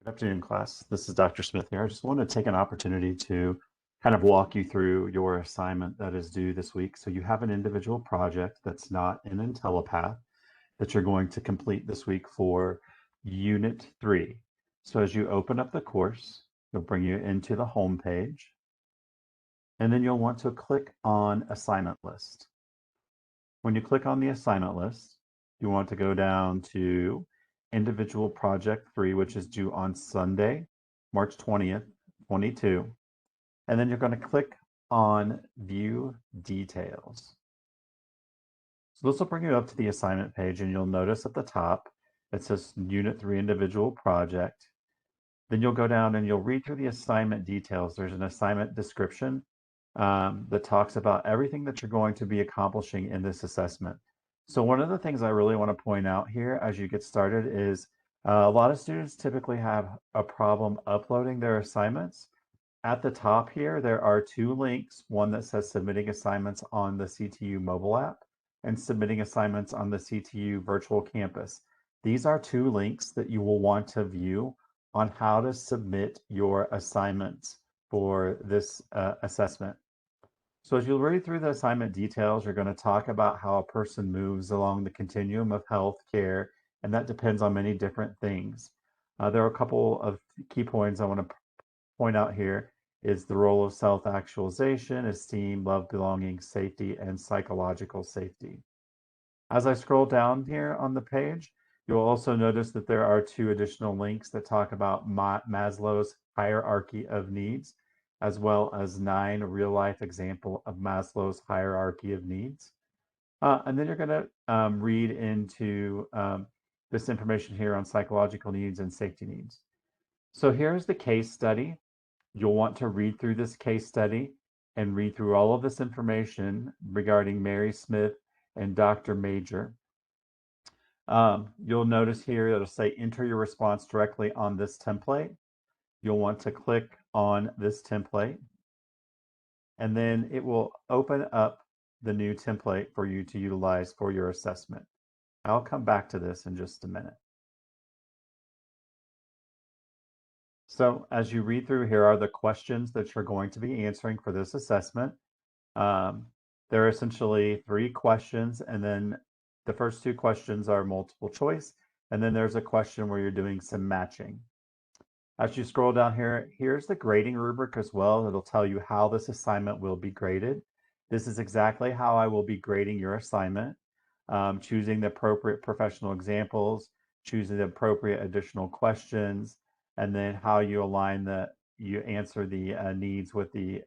Good afternoon, class. This is Dr. Smith here. I just want to take an opportunity to kind of walk you through your assignment that is due this week. So you have an individual project that's not in IntelliPath that you're going to complete this week for Unit 3. So as you open up the course, it'll bring you into the home page, and then you'll want to click on Assignment List. When you click on the assignment list, you want to go down to Individual Project 3, which is due on Sunday, March 20th, 22. And then you're going to click on View Details. So this will bring you up to the assignment page, and you'll notice at the top it says Unit 3 Individual Project. Then you'll go down and you'll read through the assignment details. There's an assignment description that talks about everything that you're going to be accomplishing in this assessment. So one of the things I really want to point out here as you get started is a lot of students typically have a problem uploading their assignments. At the top here, there are two links, one that says submitting assignments on the CTU mobile app and submitting assignments on the CTU virtual campus. These are two links that you will want to view on how to submit your assignments for this assessment. So as you read through the assignment details, you're going to talk about how a person moves along the continuum of health care, and that depends on many different things. There are a couple of key points I want to point out here is the role of self-actualization, esteem, love, belonging, safety, and psychological safety. As I scroll down here on the page, you'll also notice that there are two additional links that talk about Maslow's hierarchy of needs, as well as 9 real-life example of Maslow's hierarchy of needs. And then you're going to read into this information here on psychological needs and safety needs. So here's the case study. You'll want to read through this case study and read through all of this information regarding Mary Smith and Dr. Major. You'll notice here it'll say enter your response directly on this template. You'll want to click on this template, and then it will open up the new template for you to utilize for your assessment. I'll come back to this in just a minute. So as you read through, here are the questions that you're going to be answering for this assessment. There are essentially 3 questions, and then the first 2 questions are multiple choice, and then there's a question where you're doing some matching. As you scroll down here, here's the grading rubric as well. It'll tell you how this assignment will be graded. This is exactly how I will be grading your assignment, choosing the appropriate professional examples, choosing the appropriate additional questions, and then how you align you answer the needs with the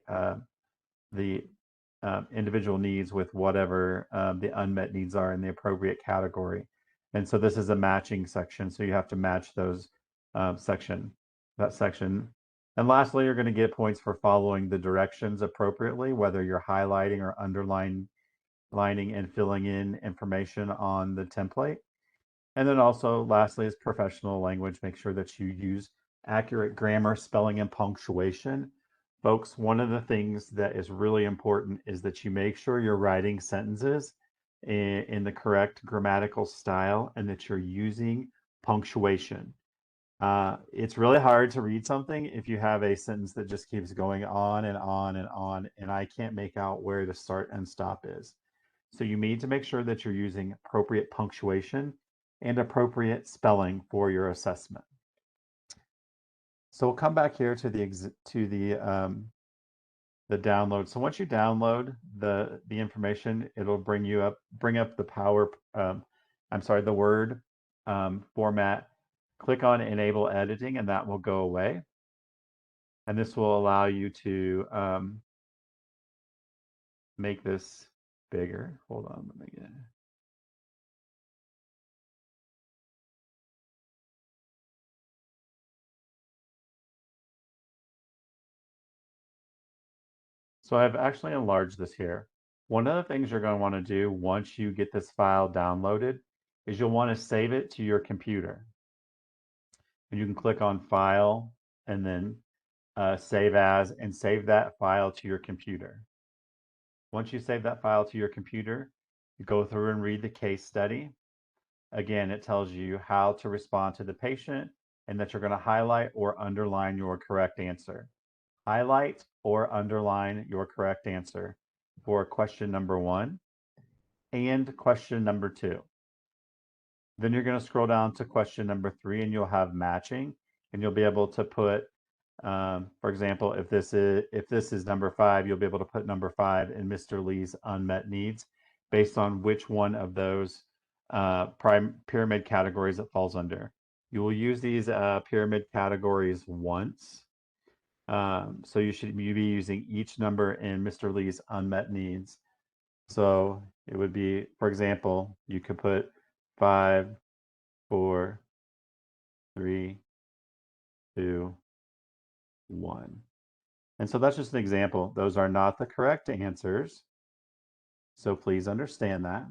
individual needs with whatever the unmet needs are in the appropriate category. And so this is a matching section, so you have to match those section. And lastly, you're going to get points for following the directions appropriately, whether you're highlighting or underlining and filling in information on the template. And then also, lastly, is professional language. Make sure that you use accurate grammar, spelling, and punctuation. Folks, one of the things that is really important is that you make sure you're writing sentences in the correct grammatical style and that you're using punctuation. It's really hard to read something if you have a sentence that just keeps going on and on and on, and I can't make out where the start and stop is. So you need to make sure that you're using appropriate punctuation and appropriate spelling for your assessment. So we'll come back here to the download. So once you download the information, it'll bring up the Word format. Click on Enable Editing, and that will go away. And this will allow you to make this bigger. Hold on, let me get it. So I've actually enlarged this here. One of the things you're going to want to do once you get this file downloaded is you'll want to save it to your computer. And you can click on File and then Save As, and save that file to your computer. Once you save that file to your computer, you go through and read the case study. Again, it tells you how to respond to the patient, and that you're going to highlight or underline your correct answer. Highlight or underline your correct answer for question number 1 and question number 2. Then you're going to scroll down to question number 3 and you'll have matching, and you'll be able to put, for example, if this is number 5, you'll be able to put number 5 in Mr. Lee's unmet needs based on which one of those pyramid categories it falls under. You will use these pyramid categories once. So you should be using each number in Mr. Lee's unmet needs. So it would be, for example, you could put 5, 4, 3, 2, 1. And so that's just an example. Those are not the correct answers. So please understand that.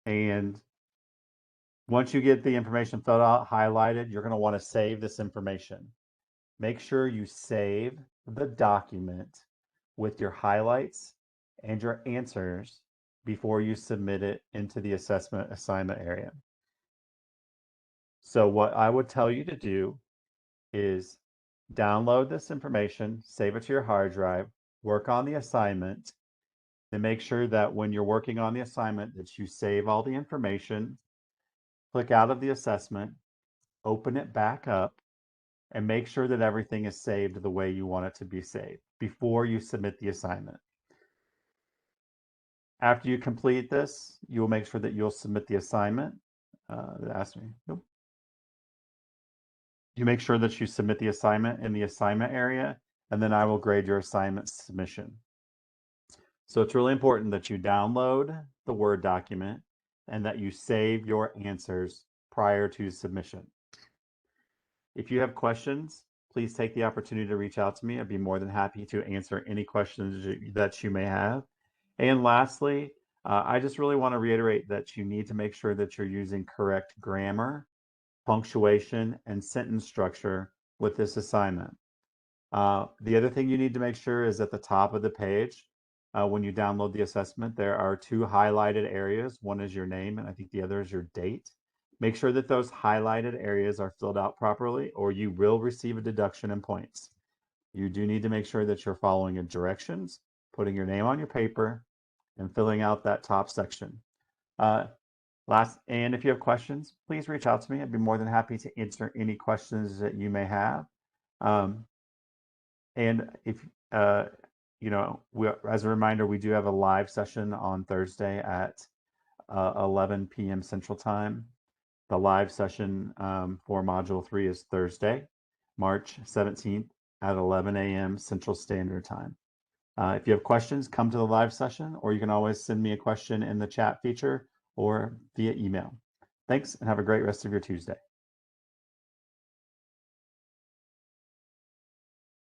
And once you get the information filled out, highlighted, you're going to want to save this information. Make sure you save the document with your highlights and your answers before you submit it into the assessment assignment area. So what I would tell you to do is download this information, save it to your hard drive, work on the assignment, and make sure that when you're working on the assignment that you save all the information, click out of the assessment, open it back up, and make sure that everything is saved the way you want it to be saved before you submit the assignment. After you complete this, you will make sure that you'll submit the assignment. Nope. You make sure that you submit the assignment in the assignment area, and then I will grade your assignment submission. So it's really important that you download the Word document and that you save your answers prior to submission. If you have questions, please take the opportunity to reach out to me. I'd be more than happy to answer any questions that you may have. And lastly, I just really want to reiterate that you need to make sure that you're using correct grammar, punctuation, and sentence structure with this assignment. The other thing you need to make sure is at the top of the page, when you download the assessment, there are 2 highlighted areas. One is your name, and I think the other is your date. Make sure that those highlighted areas are filled out properly, or you will receive a deduction in points. You do need to make sure that you're following the directions, putting your name on your paper, and filling out that top section. And if you have questions, please reach out to me. I'd be more than happy to answer any questions that you may have. And if as a reminder, we do have a live session on Thursday at 11 p.m. Central Time. The live session for Module 3 is Thursday, March 17th at 11 a.m. Central Standard Time. If you have questions, come to the live session, or you can always send me a question in the chat feature or via email. Thanks, and have a great rest of your Tuesday.